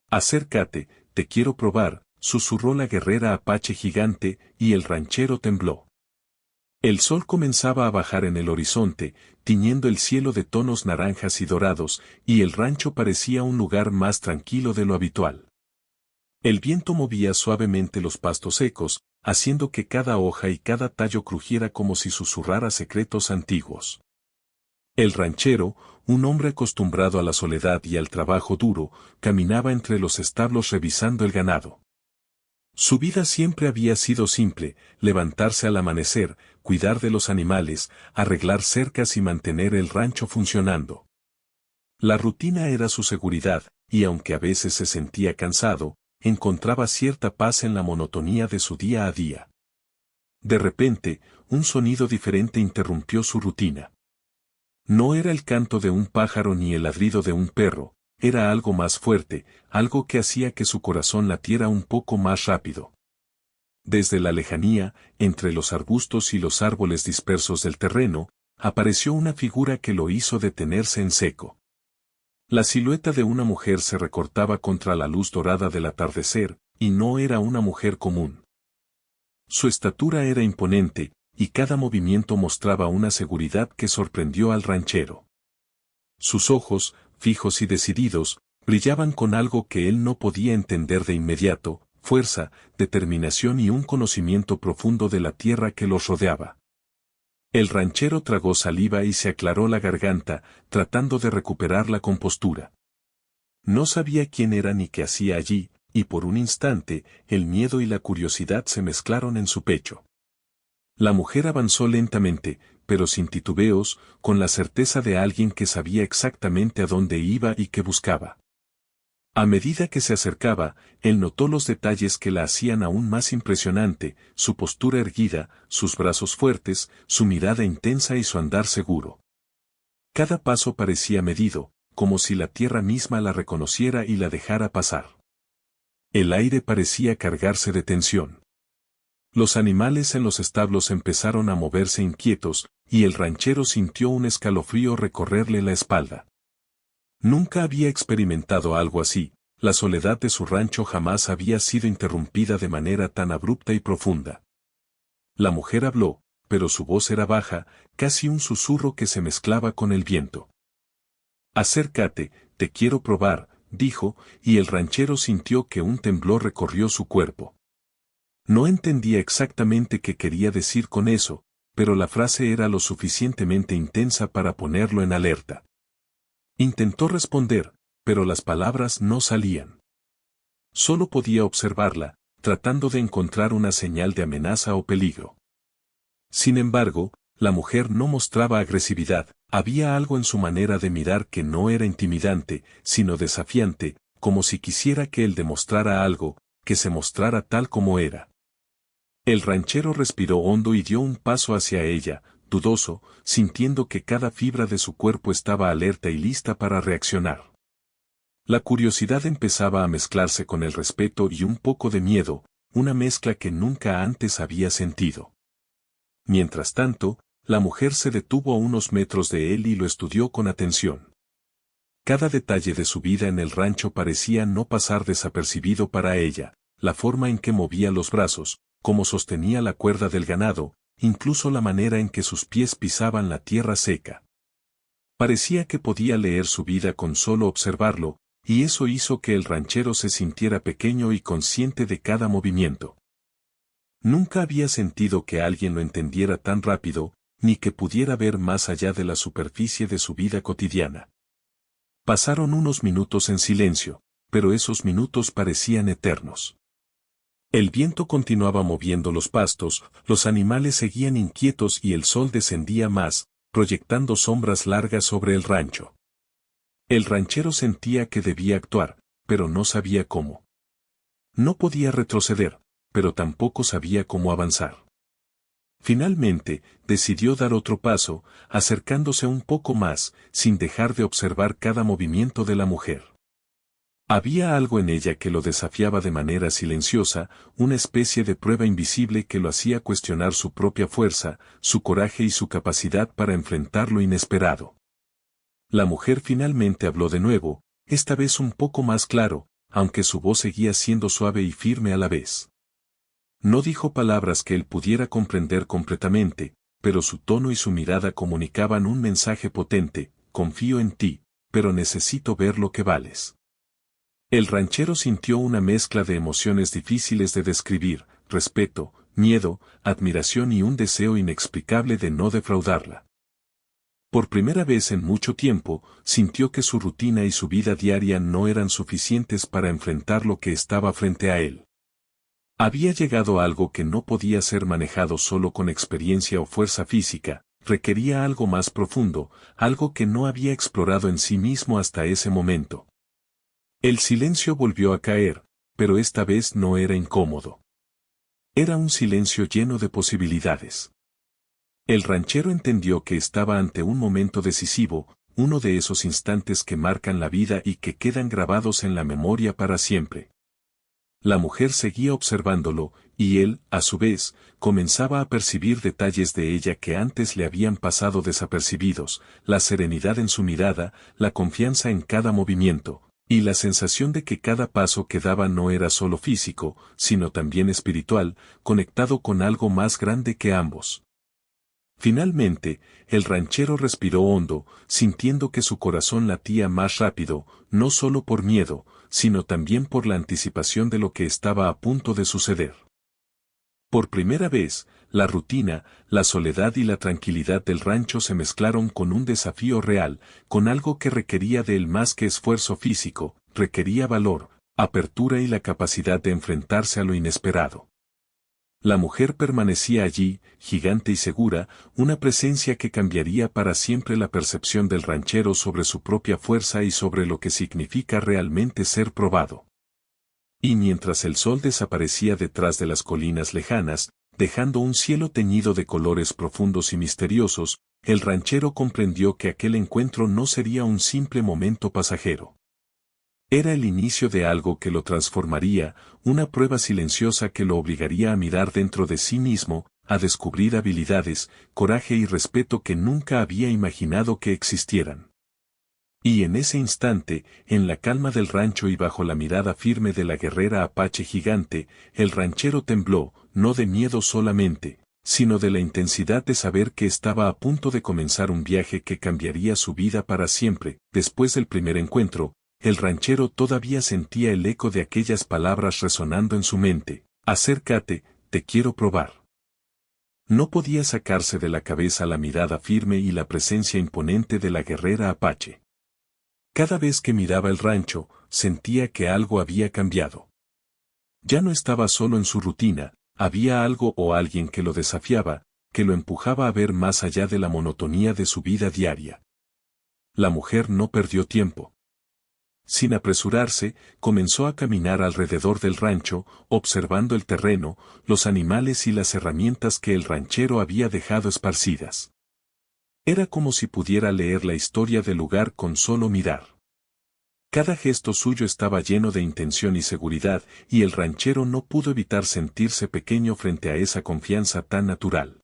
Acércate, te quiero probar, susurró la guerrera apache gigante, y el ranchero tembló. El sol comenzaba a bajar en el horizonte, tiñendo el cielo de tonos naranjas y dorados, y el rancho parecía un lugar más tranquilo de lo habitual. El viento movía suavemente los pastos secos, haciendo que cada hoja y cada tallo crujiera como si susurrara secretos antiguos. El ranchero, un hombre acostumbrado a la soledad y al trabajo duro, caminaba entre los establos revisando el ganado. Su vida siempre había sido simple: levantarse al amanecer, cuidar de los animales, arreglar cercas y mantener el rancho funcionando. La rutina era su seguridad, y aunque a veces se sentía cansado, encontraba cierta paz en la monotonía de su día a día. De repente, un sonido diferente interrumpió su rutina. No era el canto de un pájaro ni el ladrido de un perro, era algo más fuerte, algo que hacía que su corazón latiera un poco más rápido. Desde la lejanía, entre los arbustos y los árboles dispersos del terreno, apareció una figura que lo hizo detenerse en seco. La silueta de una mujer se recortaba contra la luz dorada del atardecer, y no era una mujer común. Su estatura era imponente, y cada movimiento mostraba una seguridad que sorprendió al ranchero. Sus ojos, fijos y decididos, brillaban con algo que él no podía entender de inmediato: fuerza, determinación y un conocimiento profundo de la tierra que los rodeaba. El ranchero tragó saliva y se aclaró la garganta, tratando de recuperar la compostura. No sabía quién era ni qué hacía allí, y por un instante, el miedo y la curiosidad se mezclaron en su pecho. La mujer avanzó lentamente, pero sin titubeos, con la certeza de alguien que sabía exactamente a dónde iba y qué buscaba. A medida que se acercaba, él notó los detalles que la hacían aún más impresionante: su postura erguida, sus brazos fuertes, su mirada intensa y su andar seguro. Cada paso parecía medido, como si la tierra misma la reconociera y la dejara pasar. El aire parecía cargarse de tensión. Los animales en los establos empezaron a moverse inquietos, y el ranchero sintió un escalofrío recorrerle la espalda. Nunca había experimentado algo así: la soledad de su rancho jamás había sido interrumpida de manera tan abrupta y profunda. La mujer habló, pero su voz era baja, casi un susurro que se mezclaba con el viento. Acércate, te quiero probar, dijo, y el ranchero sintió que un temblor recorrió su cuerpo. No entendía exactamente qué quería decir con eso, pero la frase era lo suficientemente intensa para ponerlo en alerta. Intentó responder, pero las palabras no salían. Solo podía observarla, tratando de encontrar una señal de amenaza o peligro. Sin embargo, la mujer no mostraba agresividad: había algo en su manera de mirar que no era intimidante, sino desafiante, como si quisiera que él demostrara algo, que se mostrara tal como era. El ranchero respiró hondo y dio un paso hacia ella, dudoso, sintiendo que cada fibra de su cuerpo estaba alerta y lista para reaccionar. La curiosidad empezaba a mezclarse con el respeto y un poco de miedo, una mezcla que nunca antes había sentido. Mientras tanto, la mujer se detuvo a unos metros de él y lo estudió con atención. Cada detalle de su vida en el rancho parecía no pasar desapercibido para ella: la forma en que movía los brazos, cómo sostenía la cuerda del ganado, incluso la manera en que sus pies pisaban la tierra seca. Parecía que podía leer su vida con solo observarlo, y eso hizo que el ranchero se sintiera pequeño y consciente de cada movimiento. Nunca había sentido que alguien lo entendiera tan rápido, ni que pudiera ver más allá de la superficie de su vida cotidiana. Pasaron unos minutos en silencio, pero esos minutos parecían eternos. El viento continuaba moviendo los pastos, los animales seguían inquietos y el sol descendía más, proyectando sombras largas sobre el rancho. El ranchero sentía que debía actuar, pero no sabía cómo. No podía retroceder, pero tampoco sabía cómo avanzar. Finalmente, decidió dar otro paso, acercándose un poco más, sin dejar de observar cada movimiento de la mujer. Había algo en ella que lo desafiaba de manera silenciosa, una especie de prueba invisible que lo hacía cuestionar su propia fuerza, su coraje y su capacidad para enfrentar lo inesperado. La mujer finalmente habló de nuevo, esta vez un poco más claro: aunque su voz seguía siendo suave y firme a la vez. No dijo palabras que él pudiera comprender completamente, pero su tono y su mirada comunicaban un mensaje potente: confío en ti, pero necesito ver lo que vales. El ranchero sintió una mezcla de emociones difíciles de describir: respeto, miedo, admiración y un deseo inexplicable de no defraudarla. Por primera vez en mucho tiempo, sintió que su rutina y su vida diaria no eran suficientes para enfrentar lo que estaba frente a él. Había llegado algo que no podía ser manejado solo con experiencia o fuerza física, requería algo más profundo, algo que no había explorado en sí mismo hasta ese momento. El silencio volvió a caer, pero esta vez no era incómodo. Era un silencio lleno de posibilidades. El ranchero entendió que estaba ante un momento decisivo, uno de esos instantes que marcan la vida y que quedan grabados en la memoria para siempre. La mujer seguía observándolo, y él, a su vez, comenzaba a percibir detalles de ella que antes le habían pasado desapercibidos: la serenidad en su mirada, la confianza en cada movimiento, y la sensación de que cada paso que daba no era solo físico, sino también espiritual, conectado con algo más grande que ambos. Finalmente, el ranchero respiró hondo, sintiendo que su corazón latía más rápido, no solo por miedo, sino también por la anticipación de lo que estaba a punto de suceder. Por primera vez, la rutina, la soledad y la tranquilidad del rancho se mezclaron con un desafío real, con algo que requería de él más que esfuerzo físico: requería valor, apertura y la capacidad de enfrentarse a lo inesperado. La mujer permanecía allí, gigante y segura, una presencia que cambiaría para siempre la percepción del ranchero sobre su propia fuerza y sobre lo que significa realmente ser probado. Y mientras el sol desaparecía detrás de las colinas lejanas, dejando un cielo teñido de colores profundos y misteriosos, el ranchero comprendió que aquel encuentro no sería un simple momento pasajero. Era el inicio de algo que lo transformaría, una prueba silenciosa que lo obligaría a mirar dentro de sí mismo, a descubrir habilidades, coraje y respeto que nunca había imaginado que existieran. Y en ese instante, en la calma del rancho y bajo la mirada firme de la guerrera apache gigante, el ranchero tembló, no de miedo solamente, sino de la intensidad de saber que estaba a punto de comenzar un viaje que cambiaría su vida para siempre. Después del primer encuentro, el ranchero todavía sentía el eco de aquellas palabras resonando en su mente: acércate, te quiero probar. No podía sacarse de la cabeza la mirada firme y la presencia imponente de la guerrera apache. Cada vez que miraba el rancho, sentía que algo había cambiado. Ya no estaba solo en su rutina, había algo o alguien que lo desafiaba, que lo empujaba a ver más allá de la monotonía de su vida diaria. La mujer no perdió tiempo. Sin apresurarse, comenzó a caminar alrededor del rancho, observando el terreno, los animales y las herramientas que el ranchero había dejado esparcidas. Era como si pudiera leer la historia del lugar con solo mirar. Cada gesto suyo estaba lleno de intención y seguridad, y el ranchero no pudo evitar sentirse pequeño frente a esa confianza tan natural.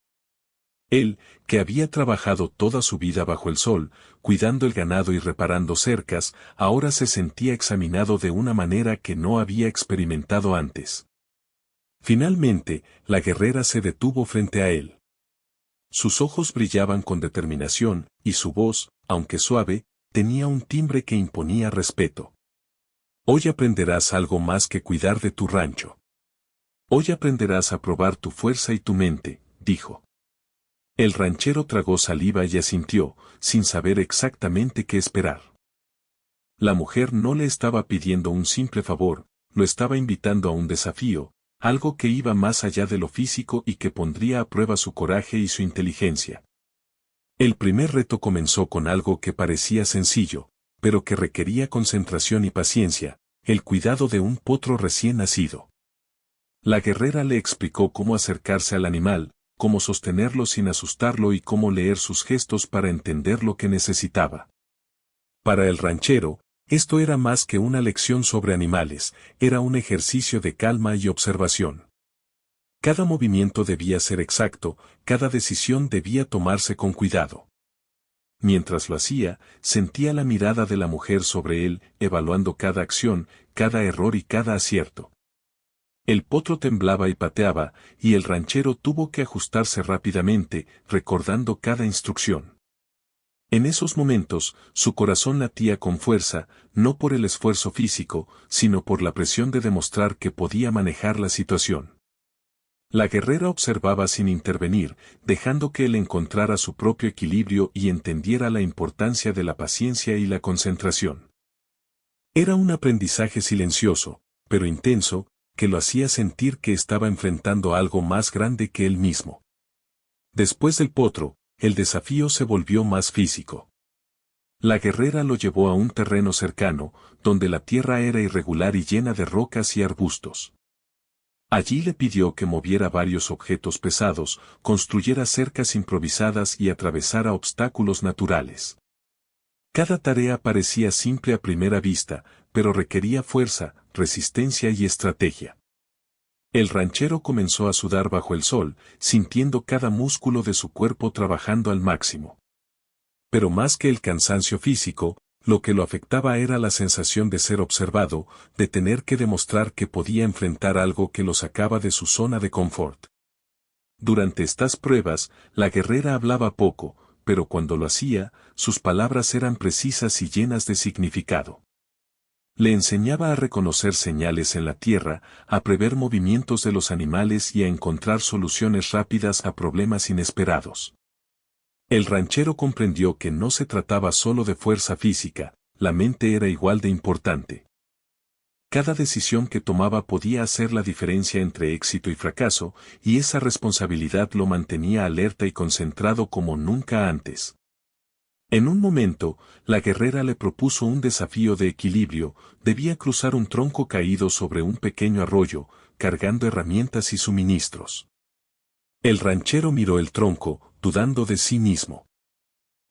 Él, que había trabajado toda su vida bajo el sol, cuidando el ganado y reparando cercas, ahora se sentía examinado de una manera que no había experimentado antes. Finalmente, la guerrera se detuvo frente a él. Sus ojos brillaban con determinación, y su voz, aunque suave, tenía un timbre que imponía respeto. Hoy aprenderás algo más que cuidar de tu rancho. Hoy aprenderás a probar tu fuerza y tu mente, dijo. El ranchero tragó saliva y asintió, sin saber exactamente qué esperar. La mujer no le estaba pidiendo un simple favor, lo estaba invitando a un desafío, algo que iba más allá de lo físico y que pondría a prueba su coraje y su inteligencia. El primer reto comenzó con algo que parecía sencillo, pero que requería concentración y paciencia: el cuidado de un potro recién nacido. La guerrera le explicó cómo acercarse al animal, cómo sostenerlo sin asustarlo y cómo leer sus gestos para entender lo que necesitaba. Para el ranchero, esto era más que una lección sobre animales, era un ejercicio de calma y observación. Cada movimiento debía ser exacto, cada decisión debía tomarse con cuidado. Mientras lo hacía, sentía la mirada de la mujer sobre él, evaluando cada acción, cada error y cada acierto. El potro temblaba y pateaba, y el ranchero tuvo que ajustarse rápidamente, recordando cada instrucción. En esos momentos, su corazón latía con fuerza, no por el esfuerzo físico, sino por la presión de demostrar que podía manejar la situación. La guerrera observaba sin intervenir, dejando que él encontrara su propio equilibrio y entendiera la importancia de la paciencia y la concentración. Era un aprendizaje silencioso, pero intenso, que lo hacía sentir que estaba enfrentando algo más grande que él mismo. Después del potro, el desafío se volvió más físico. La guerrera lo llevó a un terreno cercano, donde la tierra era irregular y llena de rocas y arbustos. Allí le pidió que moviera varios objetos pesados, construyera cercas improvisadas y atravesara obstáculos naturales. Cada tarea parecía simple a primera vista, pero requería fuerza, resistencia y estrategia. El ranchero comenzó a sudar bajo el sol, sintiendo cada músculo de su cuerpo trabajando al máximo. Pero más que el cansancio físico, lo que lo afectaba era la sensación de ser observado, de tener que demostrar que podía enfrentar algo que lo sacaba de su zona de confort. Durante estas pruebas, la guerrera hablaba poco, pero cuando lo hacía, sus palabras eran precisas y llenas de significado. Le enseñaba a reconocer señales en la tierra, a prever movimientos de los animales y a encontrar soluciones rápidas a problemas inesperados. El ranchero comprendió que no se trataba solo de fuerza física, la mente era igual de importante. Cada decisión que tomaba podía hacer la diferencia entre éxito y fracaso, y esa responsabilidad lo mantenía alerta y concentrado como nunca antes. En un momento, la guerrera le propuso un desafío de equilibrio, debía cruzar un tronco caído sobre un pequeño arroyo, cargando herramientas y suministros. El ranchero miró el tronco, dudando de sí mismo.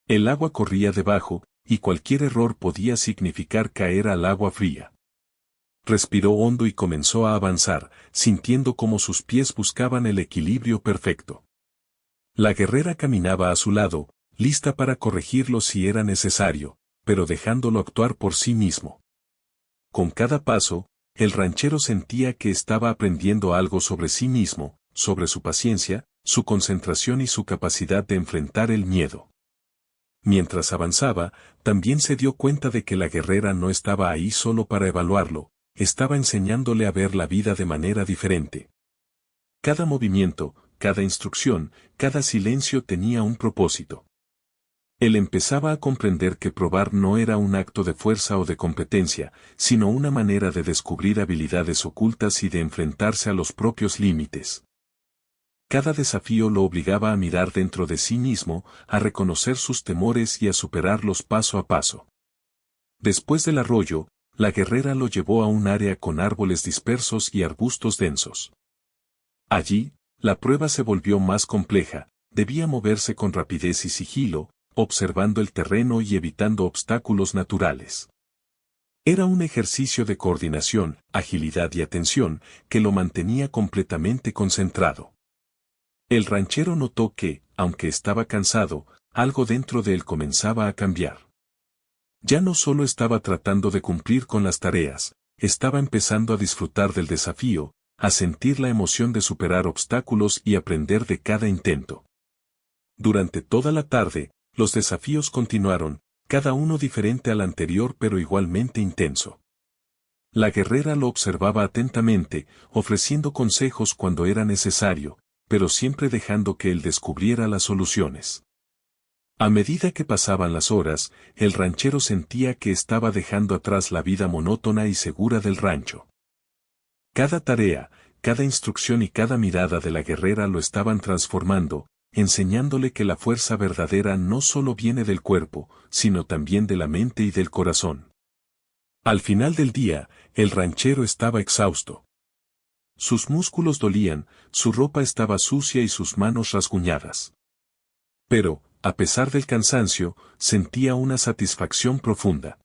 El agua corría debajo, y cualquier error podía significar caer al agua fría. Respiró hondo y comenzó a avanzar, sintiendo cómo sus pies buscaban el equilibrio perfecto. La guerrera caminaba a su lado, lista para corregirlo si era necesario, pero dejándolo actuar por sí mismo. Con cada paso, el ranchero sentía que estaba aprendiendo algo sobre sí mismo, sobre su paciencia, su concentración y su capacidad de enfrentar el miedo. Mientras avanzaba, también se dio cuenta de que la guerrera no estaba ahí solo para evaluarlo, estaba enseñándole a ver la vida de manera diferente. Cada movimiento, cada instrucción, cada silencio tenía un propósito. Él empezaba a comprender que probar no era un acto de fuerza o de competencia, sino una manera de descubrir habilidades ocultas y de enfrentarse a los propios límites. Cada desafío lo obligaba a mirar dentro de sí mismo, a reconocer sus temores y a superarlos paso a paso. Después del arroyo, la guerrera lo llevó a un área con árboles dispersos y arbustos densos. Allí, la prueba se volvió más compleja, debía moverse con rapidez y sigilo, observando el terreno y evitando obstáculos naturales. Era un ejercicio de coordinación, agilidad y atención, que lo mantenía completamente concentrado. El ranchero notó que, aunque estaba cansado, algo dentro de él comenzaba a cambiar. Ya no solo estaba tratando de cumplir con las tareas, estaba empezando a disfrutar del desafío, a sentir la emoción de superar obstáculos y aprender de cada intento. Durante toda la tarde, los desafíos continuaron, cada uno diferente al anterior pero igualmente intenso. La guerrera lo observaba atentamente, ofreciendo consejos cuando era necesario, pero siempre dejando que él descubriera las soluciones. A medida que pasaban las horas, el ranchero sentía que estaba dejando atrás la vida monótona y segura del rancho. Cada tarea, cada instrucción y cada mirada de la guerrera lo estaban transformando, enseñándole que la fuerza verdadera no solo viene del cuerpo, sino también de la mente y del corazón. Al final del día, el ranchero estaba exhausto. Sus músculos dolían, su ropa estaba sucia y sus manos rasguñadas. Pero, a pesar del cansancio, sentía una satisfacción profunda.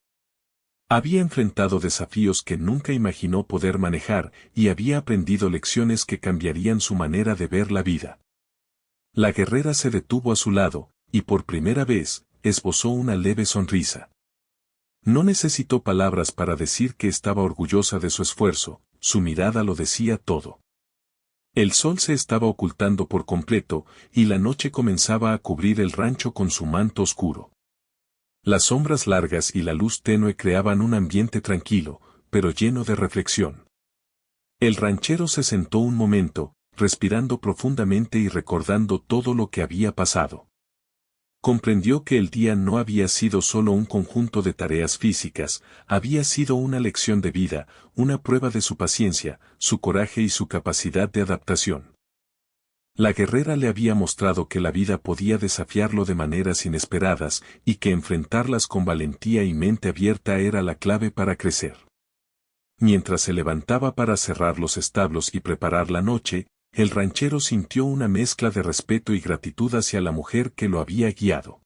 Había enfrentado desafíos que nunca imaginó poder manejar y había aprendido lecciones que cambiarían su manera de ver la vida. La guerrera se detuvo a su lado, y por primera vez, esbozó una leve sonrisa. No necesitó palabras para decir que estaba orgullosa de su esfuerzo, su mirada lo decía todo. El sol se estaba ocultando por completo, y la noche comenzaba a cubrir el rancho con su manto oscuro. Las sombras largas y la luz tenue creaban un ambiente tranquilo, pero lleno de reflexión. El ranchero se sentó un momento, respirando profundamente y recordando todo lo que había pasado. Comprendió que el día no había sido solo un conjunto de tareas físicas, había sido una lección de vida, una prueba de su paciencia, su coraje y su capacidad de adaptación. La guerrera le había mostrado que la vida podía desafiarlo de maneras inesperadas y que enfrentarlas con valentía y mente abierta era la clave para crecer. Mientras se levantaba para cerrar los establos y preparar la noche, el ranchero sintió una mezcla de respeto y gratitud hacia la mujer que lo había guiado.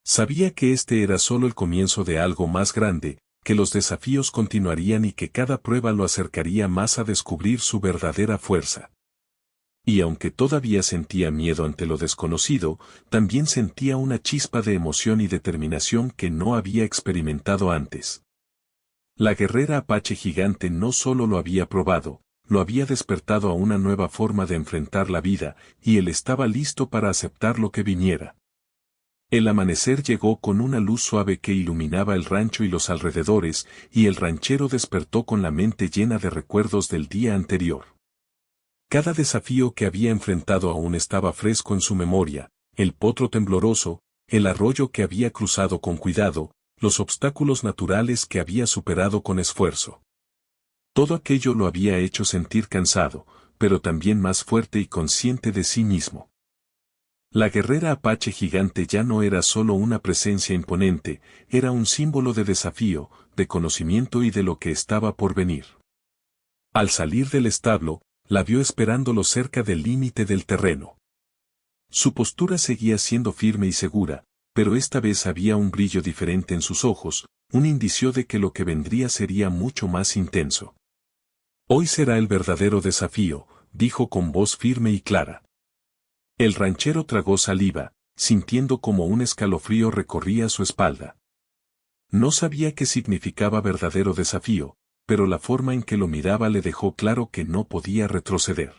Sabía que este era solo el comienzo de algo más grande, que los desafíos continuarían y que cada prueba lo acercaría más a descubrir su verdadera fuerza. Y aunque todavía sentía miedo ante lo desconocido, también sentía una chispa de emoción y determinación que no había experimentado antes. La guerrera apache gigante no solo lo había probado, lo había despertado a una nueva forma de enfrentar la vida, y él estaba listo para aceptar lo que viniera. El amanecer llegó con una luz suave que iluminaba el rancho y los alrededores, y el ranchero despertó con la mente llena de recuerdos del día anterior. Cada desafío que había enfrentado aún estaba fresco en su memoria, el potro tembloroso, el arroyo que había cruzado con cuidado, los obstáculos naturales que había superado con esfuerzo. Todo aquello lo había hecho sentir cansado, pero también más fuerte y consciente de sí mismo. La guerrera apache gigante ya no era solo una presencia imponente, era un símbolo de desafío, de conocimiento y de lo que estaba por venir. Al salir del establo, la vio esperándolo cerca del límite del terreno. Su postura seguía siendo firme y segura, pero esta vez había un brillo diferente en sus ojos, un indicio de que lo que vendría sería mucho más intenso. Hoy será el verdadero desafío, dijo con voz firme y clara. El ranchero tragó saliva, sintiendo como un escalofrío recorría su espalda. No sabía qué significaba verdadero desafío, pero la forma en que lo miraba le dejó claro que no podía retroceder.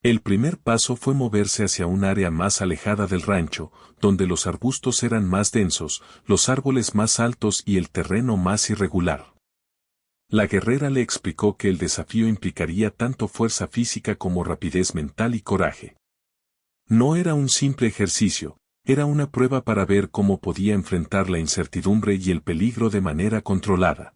El primer paso fue moverse hacia un área más alejada del rancho, donde los arbustos eran más densos, los árboles más altos y el terreno más irregular. La guerrera le explicó que el desafío implicaría tanto fuerza física como rapidez mental y coraje. No era un simple ejercicio, era una prueba para ver cómo podía enfrentar la incertidumbre y el peligro de manera controlada.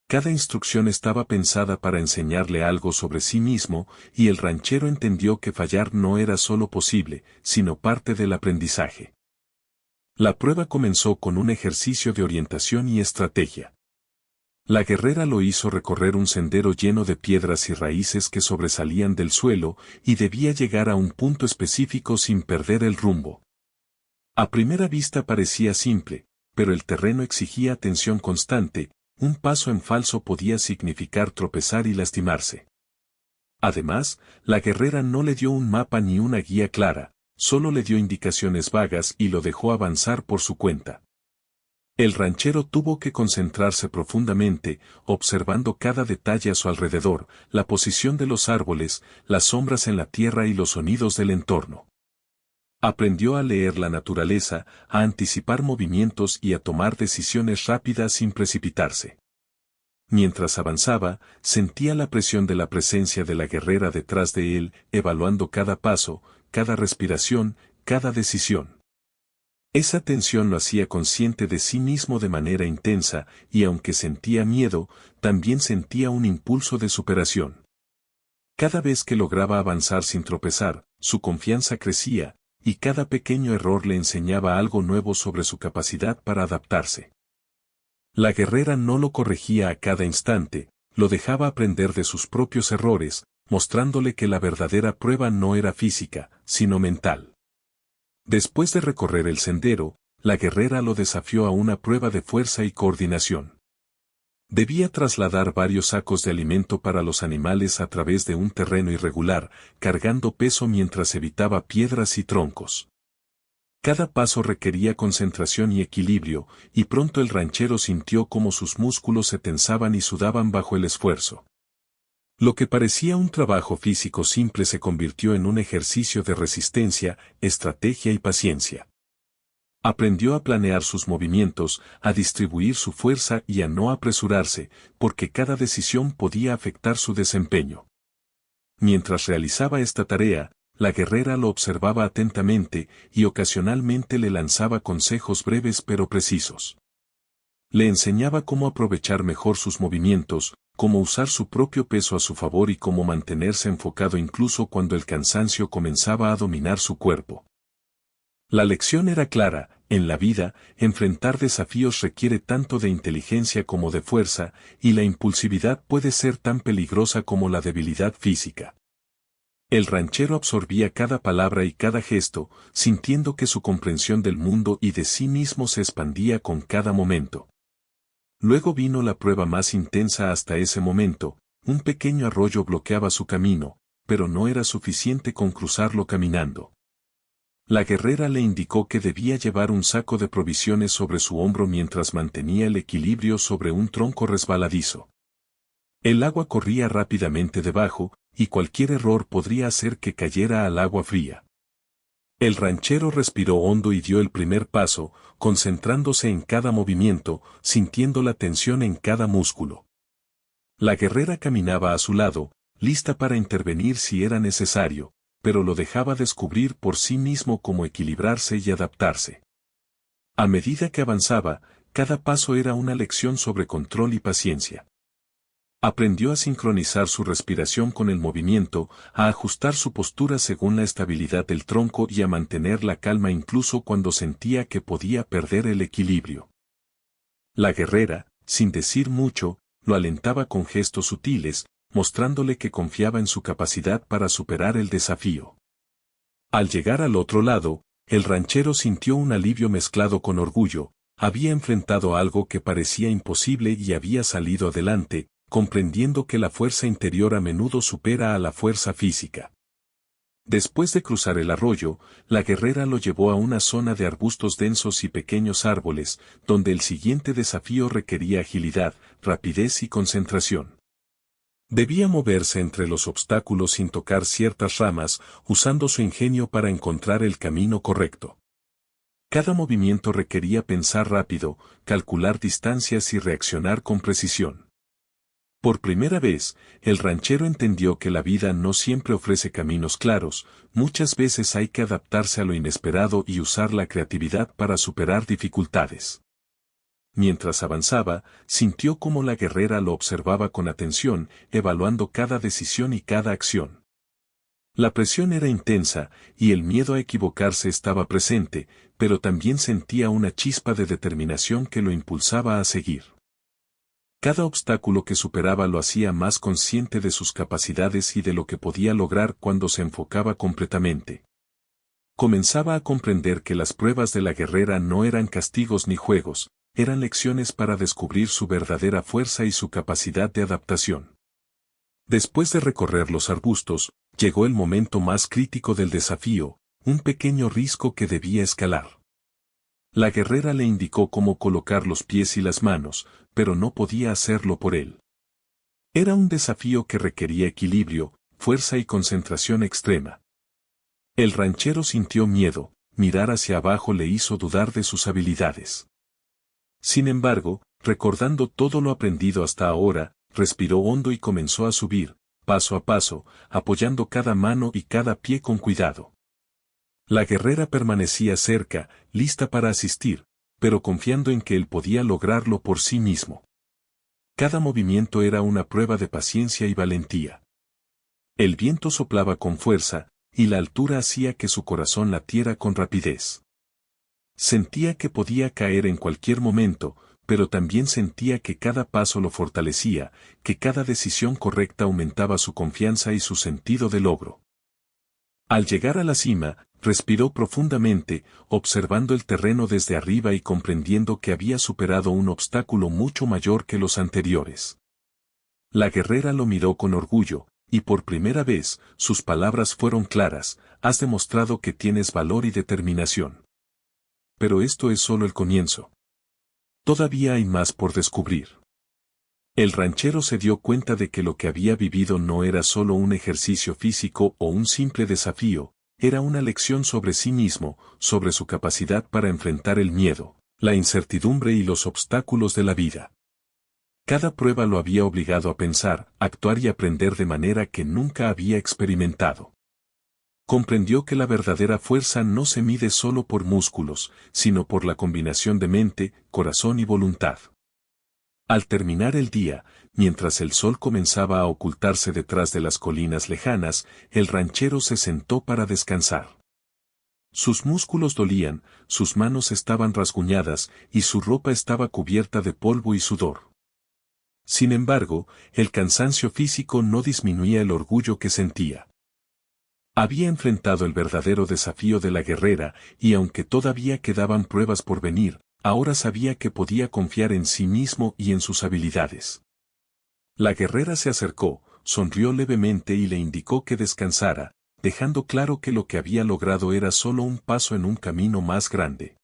Cada instrucción estaba pensada para enseñarle algo sobre sí mismo, y el ranchero entendió que fallar no era solo posible, sino parte del aprendizaje. La prueba comenzó con un ejercicio de orientación y estrategia. La guerrera lo hizo recorrer un sendero lleno de piedras y raíces que sobresalían del suelo, y debía llegar a un punto específico sin perder el rumbo. A primera vista parecía simple, pero el terreno exigía atención constante. Un paso en falso podía significar tropezar y lastimarse. Además, la guerrera no le dio un mapa ni una guía clara, solo le dio indicaciones vagas y lo dejó avanzar por su cuenta. El ranchero tuvo que concentrarse profundamente, observando cada detalle a su alrededor, la posición de los árboles, las sombras en la tierra y los sonidos del entorno. Aprendió a leer la naturaleza, a anticipar movimientos y a tomar decisiones rápidas sin precipitarse. Mientras avanzaba, sentía la presión de la presencia de la guerrera detrás de él, evaluando cada paso, cada respiración, cada decisión. Esa tensión lo hacía consciente de sí mismo de manera intensa, y aunque sentía miedo, también sentía un impulso de superación. Cada vez que lograba avanzar sin tropezar, su confianza crecía, y cada pequeño error le enseñaba algo nuevo sobre su capacidad para adaptarse. La guerrera no lo corregía a cada instante, lo dejaba aprender de sus propios errores, mostrándole que la verdadera prueba no era física, sino mental. Después de recorrer el sendero, la guerrera lo desafió a una prueba de fuerza y coordinación. Debía trasladar varios sacos de alimento para los animales a través de un terreno irregular, cargando peso mientras evitaba piedras y troncos. Cada paso requería concentración y equilibrio, y pronto el ranchero sintió cómo sus músculos se tensaban y sudaban bajo el esfuerzo. Lo que parecía un trabajo físico simple se convirtió en un ejercicio de resistencia, estrategia y paciencia. Aprendió a planear sus movimientos, a distribuir su fuerza y a no apresurarse, porque cada decisión podía afectar su desempeño. Mientras realizaba esta tarea, la guerrera lo observaba atentamente y ocasionalmente le lanzaba consejos breves pero precisos. Le enseñaba cómo aprovechar mejor sus movimientos, cómo usar su propio peso a su favor y cómo mantenerse enfocado incluso cuando el cansancio comenzaba a dominar su cuerpo. La lección era clara: en la vida, enfrentar desafíos requiere tanto de inteligencia como de fuerza, y la impulsividad puede ser tan peligrosa como la debilidad física. El ranchero absorbía cada palabra y cada gesto, sintiendo que su comprensión del mundo y de sí mismo se expandía con cada momento. Luego vino la prueba más intensa hasta ese momento: un pequeño arroyo bloqueaba su camino, pero no era suficiente con cruzarlo caminando. La guerrera le indicó que debía llevar un saco de provisiones sobre su hombro mientras mantenía el equilibrio sobre un tronco resbaladizo. El agua corría rápidamente debajo, y cualquier error podría hacer que cayera al agua fría. El ranchero respiró hondo y dio el primer paso, concentrándose en cada movimiento, sintiendo la tensión en cada músculo. La guerrera caminaba a su lado, lista para intervenir si era necesario, pero lo dejaba descubrir por sí mismo cómo equilibrarse y adaptarse. A medida que avanzaba, cada paso era una lección sobre control y paciencia. Aprendió a sincronizar su respiración con el movimiento, a ajustar su postura según la estabilidad del tronco y a mantener la calma incluso cuando sentía que podía perder el equilibrio. La guerrera, sin decir mucho, lo alentaba con gestos sutiles, mostrándole que confiaba en su capacidad para superar el desafío. Al llegar al otro lado, el ranchero sintió un alivio mezclado con orgullo: había enfrentado algo que parecía imposible y había salido adelante, comprendiendo que la fuerza interior a menudo supera a la fuerza física. Después de cruzar el arroyo, la guerrera lo llevó a una zona de arbustos densos y pequeños árboles, donde el siguiente desafío requería agilidad, rapidez y concentración. Debía moverse entre los obstáculos sin tocar ciertas ramas, usando su ingenio para encontrar el camino correcto. Cada movimiento requería pensar rápido, calcular distancias y reaccionar con precisión. Por primera vez, el ranchero entendió que la vida no siempre ofrece caminos claros: muchas veces hay que adaptarse a lo inesperado y usar la creatividad para superar dificultades. Mientras avanzaba, sintió cómo la guerrera lo observaba con atención, evaluando cada decisión y cada acción. La presión era intensa, y el miedo a equivocarse estaba presente, pero también sentía una chispa de determinación que lo impulsaba a seguir. Cada obstáculo que superaba lo hacía más consciente de sus capacidades y de lo que podía lograr cuando se enfocaba completamente. Comenzaba a comprender que las pruebas de la guerrera no eran castigos ni juegos, eran lecciones para descubrir su verdadera fuerza y su capacidad de adaptación. Después de recorrer los arbustos, llegó el momento más crítico del desafío: un pequeño risco que debía escalar. La guerrera le indicó cómo colocar los pies y las manos, pero no podía hacerlo por él. Era un desafío que requería equilibrio, fuerza y concentración extrema. El ranchero sintió miedo: mirar hacia abajo le hizo dudar de sus habilidades. Sin embargo, recordando todo lo aprendido hasta ahora, respiró hondo y comenzó a subir, paso a paso, apoyando cada mano y cada pie con cuidado. La guerrera permanecía cerca, lista para asistir, pero confiando en que él podía lograrlo por sí mismo. Cada movimiento era una prueba de paciencia y valentía. El viento soplaba con fuerza, y la altura hacía que su corazón latiera con rapidez. Sentía que podía caer en cualquier momento, pero también sentía que cada paso lo fortalecía, que cada decisión correcta aumentaba su confianza y su sentido de logro. Al llegar a la cima, respiró profundamente, observando el terreno desde arriba y comprendiendo que había superado un obstáculo mucho mayor que los anteriores. La guerrera lo miró con orgullo, y por primera vez, sus palabras fueron claras: has demostrado que tienes valor y determinación. pero esto es solo el comienzo. Todavía hay más por descubrir. El ranchero se dio cuenta de que lo que había vivido no era solo un ejercicio físico o un simple desafío, era una lección sobre sí mismo, sobre su capacidad para enfrentar el miedo, la incertidumbre y los obstáculos de la vida. Cada prueba lo había obligado a pensar, actuar y aprender de manera que nunca había experimentado. Comprendió que la verdadera fuerza no se mide solo por músculos, sino por la combinación de mente, corazón y voluntad. Al terminar el día, mientras el sol comenzaba a ocultarse detrás de las colinas lejanas, el ranchero se sentó para descansar. Sus músculos dolían, sus manos estaban rasguñadas y su ropa estaba cubierta de polvo y sudor. Sin embargo, el cansancio físico no disminuía el orgullo que sentía. Había enfrentado el verdadero desafío de la guerrera, y aunque todavía quedaban pruebas por venir, ahora sabía que podía confiar en sí mismo y en sus habilidades. La guerrera se acercó, sonrió levemente y le indicó que descansara, dejando claro que lo que había logrado era solo un paso en un camino más grande.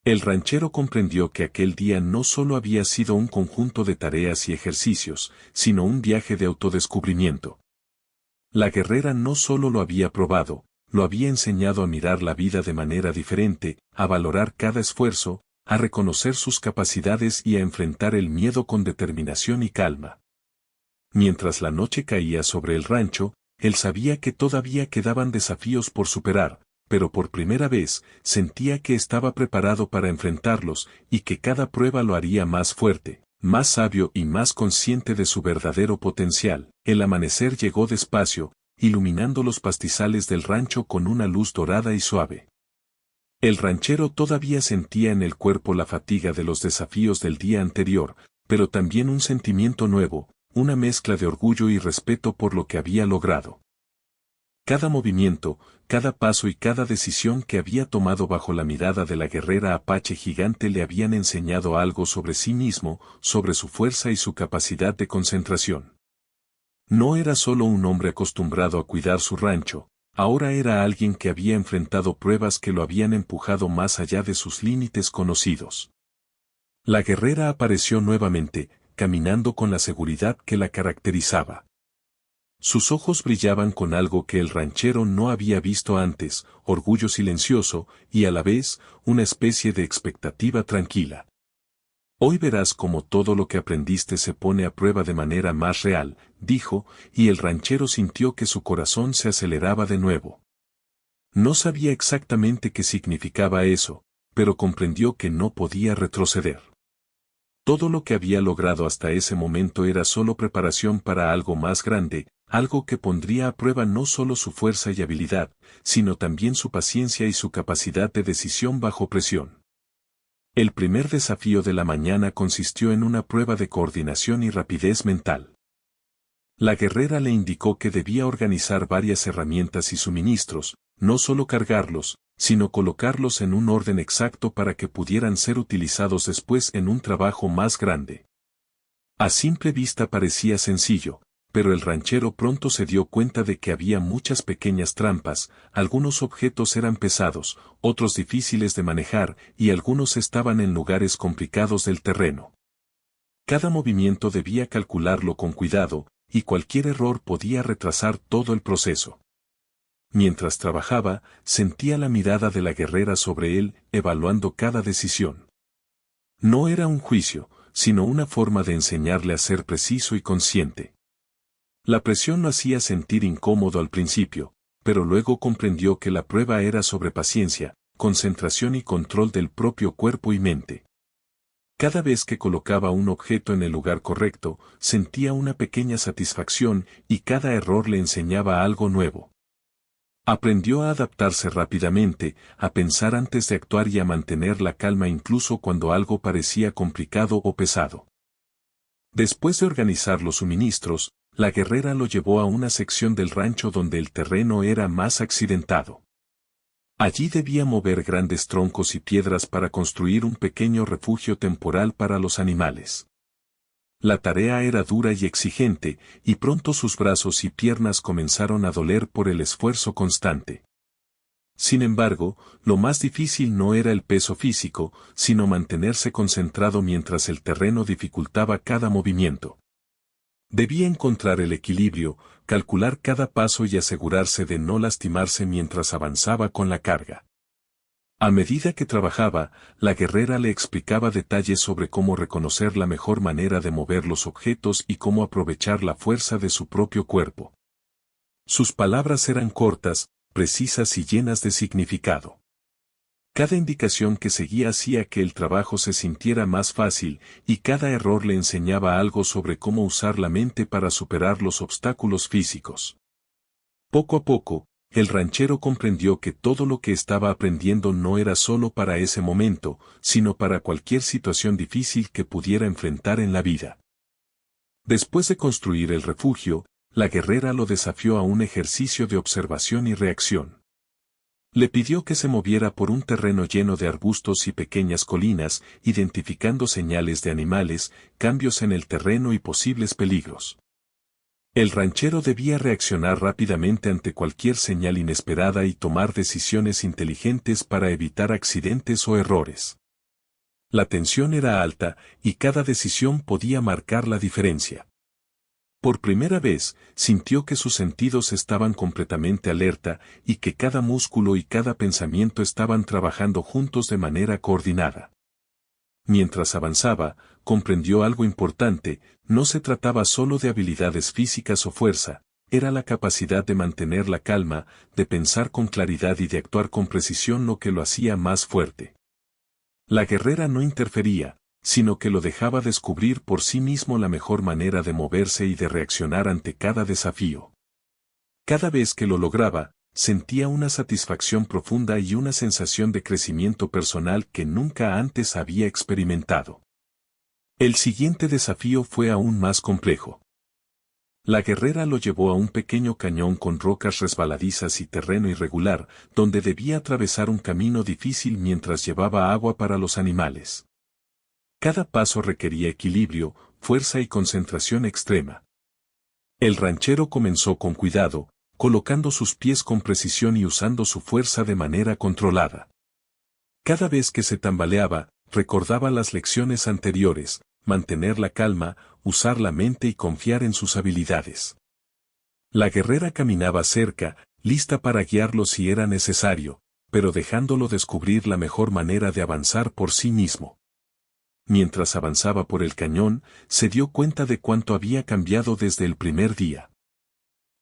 El ranchero comprendió que aquel día no solo había sido un conjunto de tareas y ejercicios, sino un viaje de autodescubrimiento. La guerrera no solo lo había probado, lo había enseñado a mirar la vida de manera diferente, a valorar cada esfuerzo, a reconocer sus capacidades y a enfrentar el miedo con determinación y calma. Mientras la noche caía sobre el rancho, él sabía que todavía quedaban desafíos por superar, pero por primera vez sentía que estaba preparado para enfrentarlos y que cada prueba lo haría más fuerte, más sabio y más consciente de su verdadero potencial. El amanecer llegó despacio, iluminando los pastizales del rancho con una luz dorada y suave. El ranchero todavía sentía en el cuerpo la fatiga de los desafíos del día anterior, pero también un sentimiento nuevo, una mezcla de orgullo y respeto por lo que había logrado. Cada movimiento, cada paso y cada decisión que había tomado bajo la mirada de la guerrera apache gigante le habían enseñado algo sobre sí mismo, sobre su fuerza y su capacidad de concentración. No era solo un hombre acostumbrado a cuidar su rancho, ahora era alguien que había enfrentado pruebas que lo habían empujado más allá de sus límites conocidos. La guerrera apareció nuevamente, caminando con la seguridad que la caracterizaba. Sus ojos brillaban con algo que el ranchero no había visto antes, orgullo silencioso, y a la vez, una especie de expectativa tranquila. Hoy verás cómo todo lo que aprendiste se pone a prueba de manera más real, dijo, y el ranchero sintió que su corazón se aceleraba de nuevo. No sabía exactamente qué significaba eso, pero comprendió que no podía retroceder. Todo lo que había logrado hasta ese momento era solo preparación para algo más grande, algo que pondría a prueba no solo su fuerza y habilidad, sino también su paciencia y su capacidad de decisión bajo presión. El primer desafío de la mañana consistió en una prueba de coordinación y rapidez mental. La guerrera le indicó que debía organizar varias herramientas y suministros, no solo cargarlos, sino colocarlos en un orden exacto para que pudieran ser utilizados después en un trabajo más grande. A simple vista parecía sencillo, pero el ranchero pronto se dio cuenta de que había muchas pequeñas trampas, algunos objetos eran pesados, otros difíciles de manejar y algunos estaban en lugares complicados del terreno. Cada movimiento debía calcularlo con cuidado, y cualquier error podía retrasar todo el proceso. Mientras trabajaba, sentía la mirada de la guerrera sobre él, evaluando cada decisión. No era un juicio, sino una forma de enseñarle a ser preciso y consciente. La presión lo hacía sentir incómodo al principio, pero luego comprendió que la prueba era sobre paciencia, concentración y control del propio cuerpo y mente. Cada vez que colocaba un objeto en el lugar correcto, sentía una pequeña satisfacción y cada error le enseñaba algo nuevo. Aprendió a adaptarse rápidamente, a pensar antes de actuar y a mantener la calma incluso cuando algo parecía complicado o pesado. Después de organizar los suministros, la guerrera lo llevó a una sección del rancho donde el terreno era más accidentado. Allí debía mover grandes troncos y piedras para construir un pequeño refugio temporal para los animales. La tarea era dura y exigente, y pronto sus brazos y piernas comenzaron a doler por el esfuerzo constante. Sin embargo, lo más difícil no era el peso físico, sino mantenerse concentrado mientras el terreno dificultaba cada movimiento. Debía encontrar el equilibrio, calcular cada paso y asegurarse de no lastimarse mientras avanzaba con la carga. A medida que trabajaba, la guerrera le explicaba detalles sobre cómo reconocer la mejor manera de mover los objetos y cómo aprovechar la fuerza de su propio cuerpo. Sus palabras eran cortas, precisas y llenas de significado. Cada indicación que seguía hacía que el trabajo se sintiera más fácil, y cada error le enseñaba algo sobre cómo usar la mente para superar los obstáculos físicos. Poco a poco, el ranchero comprendió que todo lo que estaba aprendiendo no era solo para ese momento, sino para cualquier situación difícil que pudiera enfrentar en la vida. Después de construir el refugio, la guerrera lo desafió a un ejercicio de observación y reacción. Le pidió que se moviera por un terreno lleno de arbustos y pequeñas colinas, identificando señales de animales, cambios en el terreno y posibles peligros. El ranchero debía reaccionar rápidamente ante cualquier señal inesperada y tomar decisiones inteligentes para evitar accidentes o errores. La tensión era alta, y cada decisión podía marcar la diferencia. Por primera vez, sintió que sus sentidos estaban completamente alerta y que cada músculo y cada pensamiento estaban trabajando juntos de manera coordinada. Mientras avanzaba, comprendió algo importante: no se trataba solo de habilidades físicas o fuerza, era la capacidad de mantener la calma, de pensar con claridad y de actuar con precisión lo que lo hacía más fuerte. La guerrera no interfería, sino que lo dejaba descubrir por sí mismo la mejor manera de moverse y de reaccionar ante cada desafío. Cada vez que lo lograba, sentía una satisfacción profunda y una sensación de crecimiento personal que nunca antes había experimentado. El siguiente desafío fue aún más complejo. La guerrera lo llevó a un pequeño cañón con rocas resbaladizas y terreno irregular, donde debía atravesar un camino difícil mientras llevaba agua para los animales. Cada paso requería equilibrio, fuerza y concentración extrema. El ranchero comenzó con cuidado, colocando sus pies con precisión y usando su fuerza de manera controlada. Cada vez que se tambaleaba, recordaba las lecciones anteriores: mantener la calma, usar la mente y confiar en sus habilidades. La guerrera caminaba cerca, lista para guiarlo si era necesario, pero dejándolo descubrir la mejor manera de avanzar por sí mismo. Mientras avanzaba por el cañón, se dio cuenta de cuánto había cambiado desde el primer día.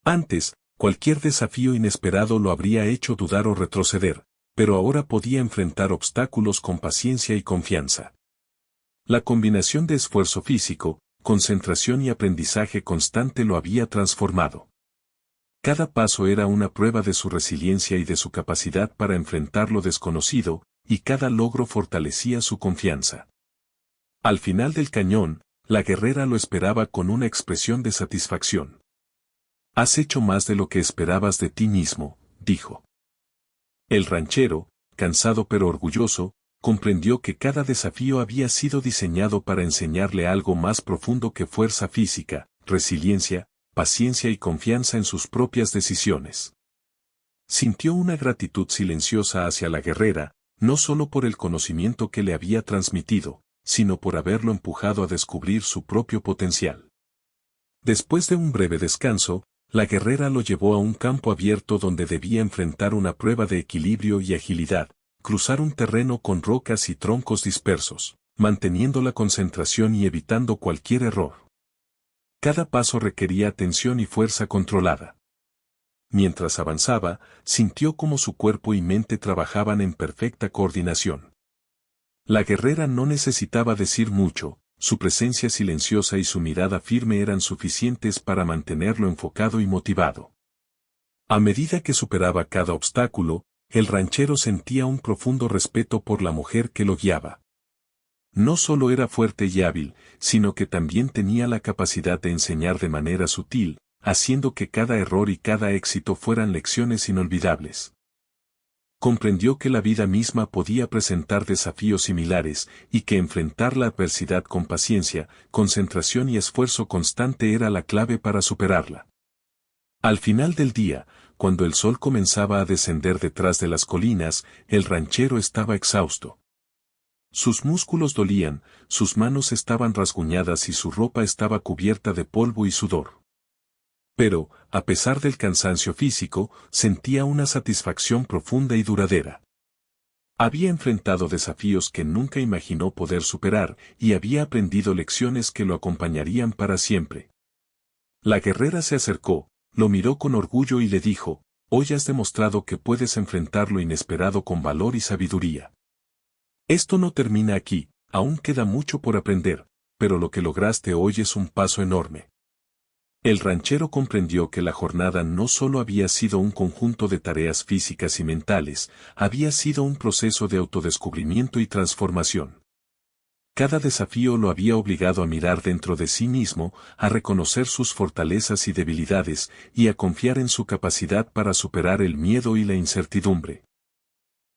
Antes, cualquier desafío inesperado lo habría hecho dudar o retroceder, pero ahora podía enfrentar obstáculos con paciencia y confianza. La combinación de esfuerzo físico, concentración y aprendizaje constante lo había transformado. Cada paso era una prueba de su resiliencia y de su capacidad para enfrentar lo desconocido, y cada logro fortalecía su confianza. Al final del cañón, la guerrera lo esperaba con una expresión de satisfacción. «Has hecho más de lo que esperabas de ti mismo», dijo. El ranchero, cansado pero orgulloso, comprendió que cada desafío había sido diseñado para enseñarle algo más profundo que fuerza física, resiliencia, paciencia y confianza en sus propias decisiones. Sintió una gratitud silenciosa hacia la guerrera, no solo por el conocimiento que le había transmitido, sino por haberlo empujado a descubrir su propio potencial. Después de un breve descanso, la guerrera lo llevó a un campo abierto donde debía enfrentar una prueba de equilibrio y agilidad, cruzar un terreno con rocas y troncos dispersos, manteniendo la concentración y evitando cualquier error. Cada paso requería atención y fuerza controlada. Mientras avanzaba, sintió cómo su cuerpo y mente trabajaban en perfecta coordinación. La guerrera no necesitaba decir mucho, su presencia silenciosa y su mirada firme eran suficientes para mantenerlo enfocado y motivado. A medida que superaba cada obstáculo, el ranchero sentía un profundo respeto por la mujer que lo guiaba. No solo era fuerte y hábil, sino que también tenía la capacidad de enseñar de manera sutil, haciendo que cada error y cada éxito fueran lecciones inolvidables. Comprendió que la vida misma podía presentar desafíos similares, y que enfrentar la adversidad con paciencia, concentración y esfuerzo constante era la clave para superarla. Al final del día, cuando el sol comenzaba a descender detrás de las colinas, el ranchero estaba exhausto. Sus músculos dolían, sus manos estaban rasguñadas y su ropa estaba cubierta de polvo y sudor. Pero, a pesar del cansancio físico, sentía una satisfacción profunda y duradera. Había enfrentado desafíos que nunca imaginó poder superar y había aprendido lecciones que lo acompañarían para siempre. La guerrera se acercó, lo miró con orgullo y le dijo: «Hoy has demostrado que puedes enfrentar lo inesperado con valor y sabiduría. Esto no termina aquí, aún queda mucho por aprender, pero lo que lograste hoy es un paso enorme». El ranchero comprendió que la jornada no solo había sido un conjunto de tareas físicas y mentales, había sido un proceso de autodescubrimiento y transformación. Cada desafío lo había obligado a mirar dentro de sí mismo, a reconocer sus fortalezas y debilidades, y a confiar en su capacidad para superar el miedo y la incertidumbre.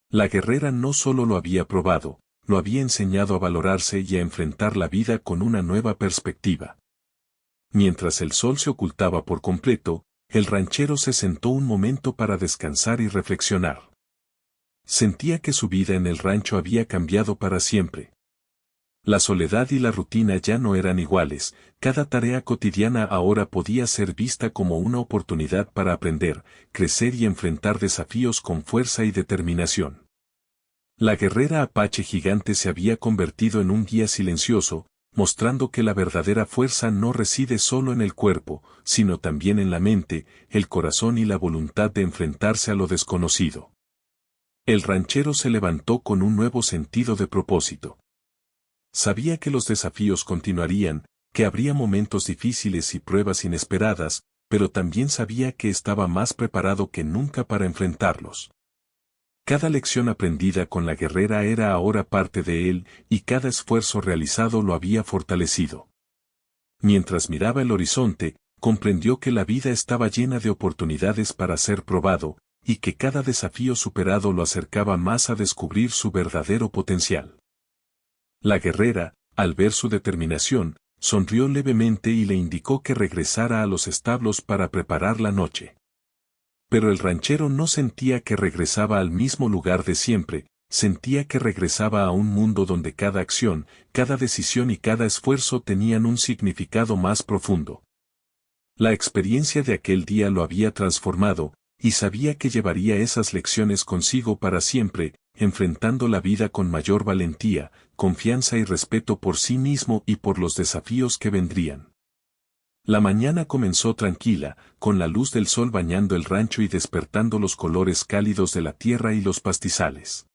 La guerrera no solo lo había probado, lo había enseñado a valorarse y a enfrentar la vida con una nueva perspectiva. Mientras el sol se ocultaba por completo, el ranchero se sentó un momento para descansar y reflexionar. Sentía que su vida en el rancho había cambiado para siempre. La soledad y la rutina ya no eran iguales, cada tarea cotidiana ahora podía ser vista como una oportunidad para aprender, crecer y enfrentar desafíos con fuerza y determinación. La guerrera apache gigante se había convertido en un guía silencioso, mostrando que la verdadera fuerza no reside solo en el cuerpo, sino también en la mente, el corazón y la voluntad de enfrentarse a lo desconocido. El ranchero se levantó con un nuevo sentido de propósito. Sabía que los desafíos continuarían, que habría momentos difíciles y pruebas inesperadas, pero también sabía que estaba más preparado que nunca para enfrentarlos. Cada lección aprendida con la guerrera era ahora parte de él, y cada esfuerzo realizado lo había fortalecido. Mientras miraba el horizonte, comprendió que la vida estaba llena de oportunidades para ser probado, y que cada desafío superado lo acercaba más a descubrir su verdadero potencial. La guerrera, al ver su determinación, sonrió levemente y le indicó que regresara a los establos para preparar la noche. Pero el ranchero no sentía que regresaba al mismo lugar de siempre, sentía que regresaba a un mundo donde cada acción, cada decisión y cada esfuerzo tenían un significado más profundo. La experiencia de aquel día lo había transformado, y sabía que llevaría esas lecciones consigo para siempre, enfrentando la vida con mayor valentía, confianza y respeto por sí mismo y por los desafíos que vendrían. La mañana comenzó tranquila, con la luz del sol bañando el rancho y despertando los colores cálidos de la tierra y los pastizales.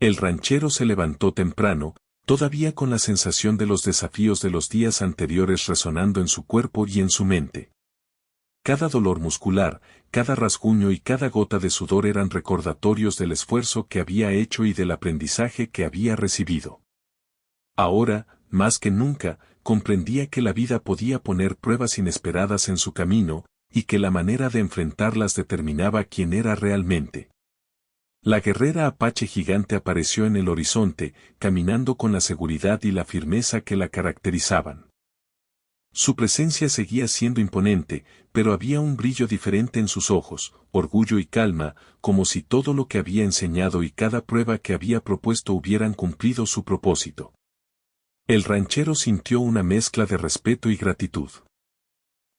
El ranchero se levantó temprano, todavía con la sensación de los desafíos de los días anteriores resonando en su cuerpo y en su mente. Cada dolor muscular, cada rasguño y cada gota de sudor eran recordatorios del esfuerzo que había hecho y del aprendizaje que había recibido. Ahora, más que nunca, comprendía que la vida podía poner pruebas inesperadas en su camino, y que la manera de enfrentarlas determinaba quién era realmente. La guerrera apache gigante apareció en el horizonte, caminando con la seguridad y la firmeza que la caracterizaban. Su presencia seguía siendo imponente, pero había un brillo diferente en sus ojos, orgullo y calma, como si todo lo que había enseñado y cada prueba que había propuesto hubieran cumplido su propósito. El ranchero sintió una mezcla de respeto y gratitud.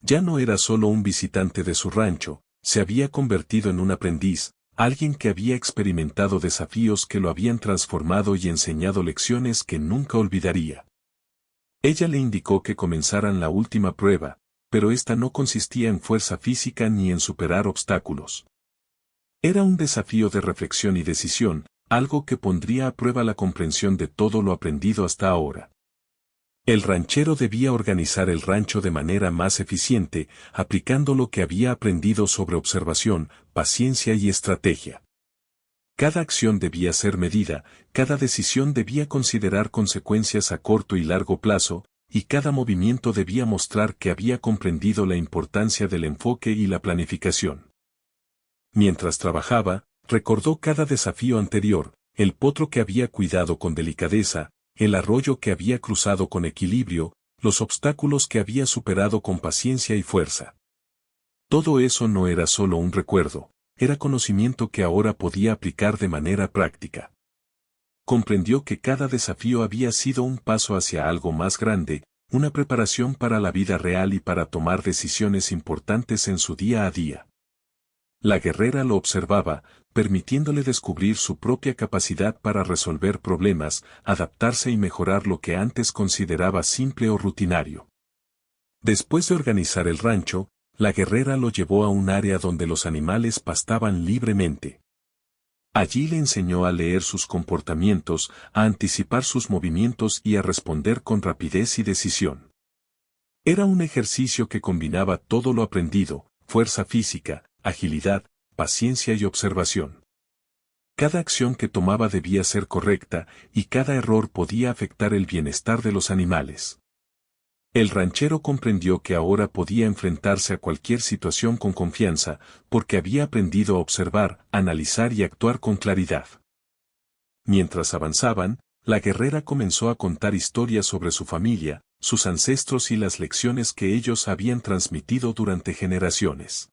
Ya no era solo un visitante de su rancho, se había convertido en un aprendiz, alguien que había experimentado desafíos que lo habían transformado y enseñado lecciones que nunca olvidaría. Ella le indicó que comenzaran la última prueba, pero esta no consistía en fuerza física ni en superar obstáculos. Era un desafío de reflexión y decisión, algo que pondría a prueba la comprensión de todo lo aprendido hasta ahora. El ranchero debía organizar el rancho de manera más eficiente, aplicando lo que había aprendido sobre observación, paciencia y estrategia. Cada acción debía ser medida, cada decisión debía considerar consecuencias a corto y largo plazo, y cada movimiento debía mostrar que había comprendido la importancia del enfoque y la planificación. Mientras trabajaba, recordó cada desafío anterior, el potro que había cuidado con delicadeza, el arroyo que había cruzado con equilibrio, los obstáculos que había superado con paciencia y fuerza. Todo eso no era solo un recuerdo, era conocimiento que ahora podía aplicar de manera práctica. Comprendió que cada desafío había sido un paso hacia algo más grande, una preparación para la vida real y para tomar decisiones importantes en su día a día. La guerrera lo observaba, permitiéndole descubrir su propia capacidad para resolver problemas, adaptarse y mejorar lo que antes consideraba simple o rutinario. Después de organizar el rancho, la guerrera lo llevó a un área donde los animales pastaban libremente. Allí le enseñó a leer sus comportamientos, a anticipar sus movimientos y a responder con rapidez y decisión. Era un ejercicio que combinaba todo lo aprendido, fuerza física, agilidad, paciencia y observación. Cada acción que tomaba debía ser correcta y cada error podía afectar el bienestar de los animales. El ranchero comprendió que ahora podía enfrentarse a cualquier situación con confianza, porque había aprendido a observar, analizar y actuar con claridad. Mientras avanzaban, la guerrera comenzó a contar historias sobre su familia, sus ancestros y las lecciones que ellos habían transmitido durante generaciones.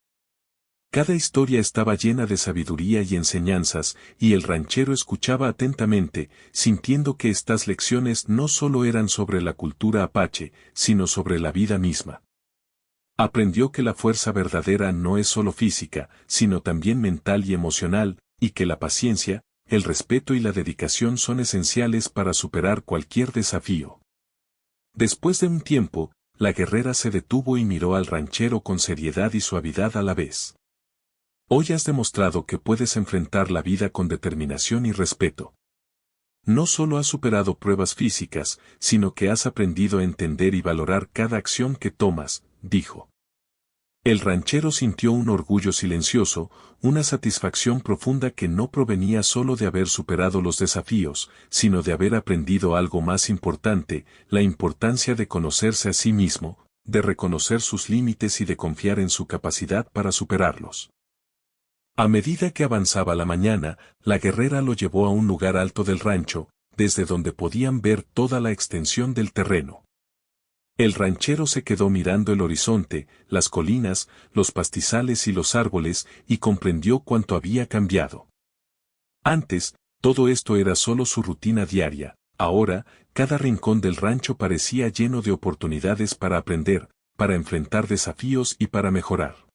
Cada historia estaba llena de sabiduría y enseñanzas, y el ranchero escuchaba atentamente, sintiendo que estas lecciones no solo eran sobre la cultura apache, sino sobre la vida misma. Aprendió que la fuerza verdadera no es solo física, sino también mental y emocional, y que la paciencia, el respeto y la dedicación son esenciales para superar cualquier desafío. Después de un tiempo, la guerrera se detuvo y miró al ranchero con seriedad y suavidad a la vez. Hoy has demostrado que puedes enfrentar la vida con determinación y respeto. No solo has superado pruebas físicas, sino que has aprendido a entender y valorar cada acción que tomas, dijo. El ranchero sintió un orgullo silencioso, una satisfacción profunda que no provenía solo de haber superado los desafíos, sino de haber aprendido algo más importante, la importancia de conocerse a sí mismo, de reconocer sus límites y de confiar en su capacidad para superarlos. A medida que avanzaba la mañana, la guerrera lo llevó a un lugar alto del rancho, desde donde podían ver toda la extensión del terreno. El ranchero se quedó mirando el horizonte, las colinas, los pastizales y los árboles, y comprendió cuánto había cambiado. Antes, todo esto era solo su rutina diaria, ahora, cada rincón del rancho parecía lleno de oportunidades para aprender, para enfrentar desafíos y para mejorar.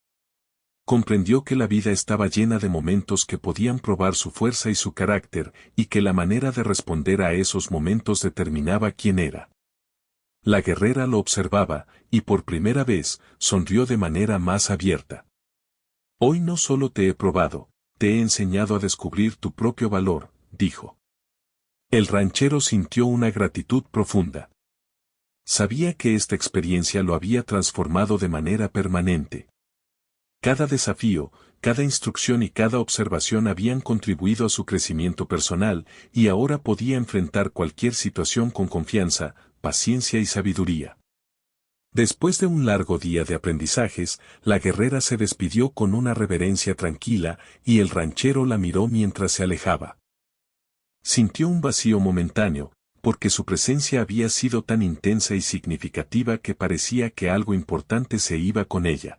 Comprendió que la vida estaba llena de momentos que podían probar su fuerza y su carácter, y que la manera de responder a esos momentos determinaba quién era. La guerrera lo observaba, y por primera vez, sonrió de manera más abierta. Hoy no solo te he probado, te he enseñado a descubrir tu propio valor, dijo. El ranchero sintió una gratitud profunda. Sabía que esta experiencia lo había transformado de manera permanente. Cada desafío, cada instrucción y cada observación habían contribuido a su crecimiento personal, y ahora podía enfrentar cualquier situación con confianza, paciencia y sabiduría. Después de un largo día de aprendizajes, la guerrera se despidió con una reverencia tranquila, y el ranchero la miró mientras se alejaba. Sintió un vacío momentáneo, porque su presencia había sido tan intensa y significativa que parecía que algo importante se iba con ella.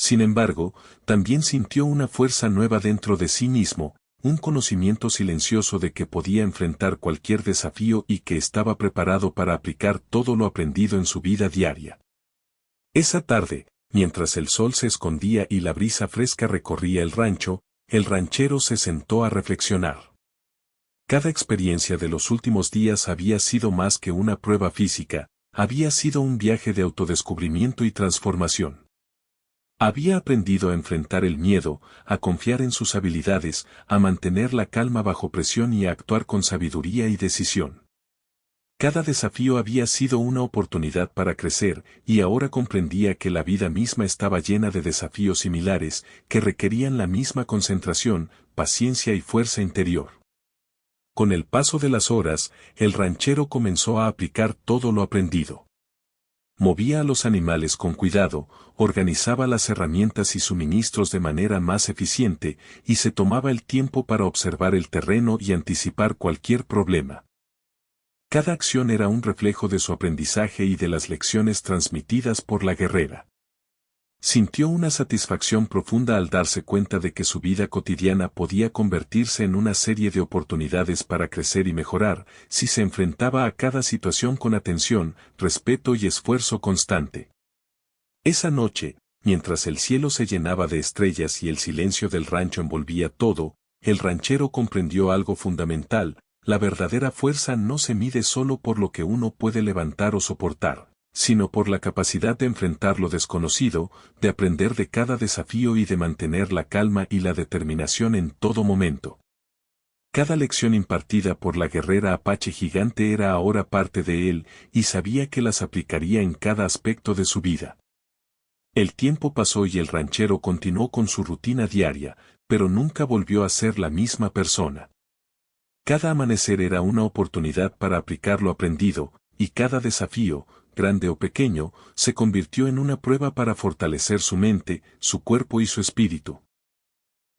Sin embargo, también sintió una fuerza nueva dentro de sí mismo, un conocimiento silencioso de que podía enfrentar cualquier desafío y que estaba preparado para aplicar todo lo aprendido en su vida diaria. Esa tarde, mientras el sol se escondía y la brisa fresca recorría el rancho, el ranchero se sentó a reflexionar. Cada experiencia de los últimos días había sido más que una prueba física, había sido un viaje de autodescubrimiento y transformación. Había aprendido a enfrentar el miedo, a confiar en sus habilidades, a mantener la calma bajo presión y a actuar con sabiduría y decisión. Cada desafío había sido una oportunidad para crecer, y ahora comprendía que la vida misma estaba llena de desafíos similares, que requerían la misma concentración, paciencia y fuerza interior. Con el paso de las horas, el ranchero comenzó a aplicar todo lo aprendido. Movía a los animales con cuidado, organizaba las herramientas y suministros de manera más eficiente, y se tomaba el tiempo para observar el terreno y anticipar cualquier problema. Cada acción era un reflejo de su aprendizaje y de las lecciones transmitidas por la guerrera. Sintió una satisfacción profunda al darse cuenta de que su vida cotidiana podía convertirse en una serie de oportunidades para crecer y mejorar, si se enfrentaba a cada situación con atención, respeto y esfuerzo constante. Esa noche, mientras el cielo se llenaba de estrellas y el silencio del rancho envolvía todo, el ranchero comprendió algo fundamental: la verdadera fuerza no se mide solo por lo que uno puede levantar o soportar, sino por la capacidad de enfrentar lo desconocido, de aprender de cada desafío y de mantener la calma y la determinación en todo momento. Cada lección impartida por la guerrera Apache Gigante era ahora parte de él, y sabía que las aplicaría en cada aspecto de su vida. El tiempo pasó y el ranchero continuó con su rutina diaria, pero nunca volvió a ser la misma persona. Cada amanecer era una oportunidad para aplicar lo aprendido, y cada desafío, grande o pequeño, se convirtió en una prueba para fortalecer su mente, su cuerpo y su espíritu.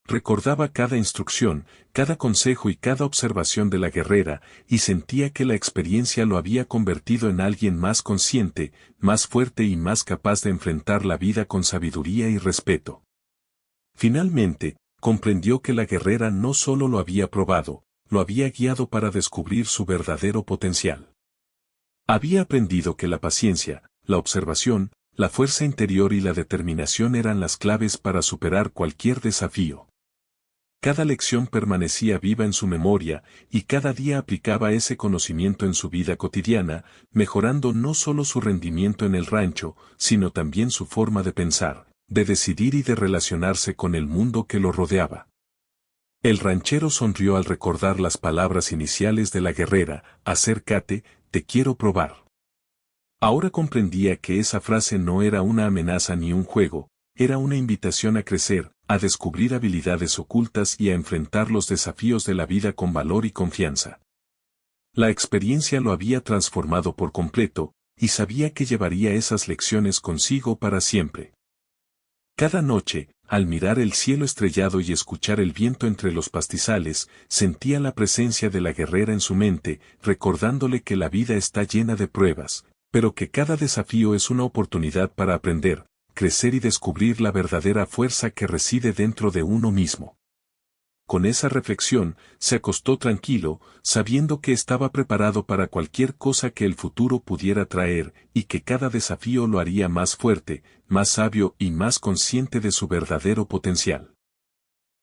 Recordaba cada instrucción, cada consejo y cada observación de la guerrera, y sentía que la experiencia lo había convertido en alguien más consciente, más fuerte y más capaz de enfrentar la vida con sabiduría y respeto. Finalmente, comprendió que la guerrera no solo lo había probado, lo había guiado para descubrir su verdadero potencial. Había aprendido que la paciencia, la observación, la fuerza interior y la determinación eran las claves para superar cualquier desafío. Cada lección permanecía viva en su memoria, y cada día aplicaba ese conocimiento en su vida cotidiana, mejorando no solo su rendimiento en el rancho, sino también su forma de pensar, de decidir y de relacionarse con el mundo que lo rodeaba. El ranchero sonrió al recordar las palabras iniciales de la guerrera: acércate, te quiero probar. Ahora comprendía que esa frase no era una amenaza ni un juego, era una invitación a crecer, a descubrir habilidades ocultas y a enfrentar los desafíos de la vida con valor y confianza. La experiencia lo había transformado por completo, y sabía que llevaría esas lecciones consigo para siempre. Cada noche, al mirar el cielo estrellado y escuchar el viento entre los pastizales, sentía la presencia de la guerrera en su mente, recordándole que la vida está llena de pruebas, pero que cada desafío es una oportunidad para aprender, crecer y descubrir la verdadera fuerza que reside dentro de uno mismo. Con esa reflexión, se acostó tranquilo, sabiendo que estaba preparado para cualquier cosa que el futuro pudiera traer, y que cada desafío lo haría más fuerte, más sabio y más consciente de su verdadero potencial.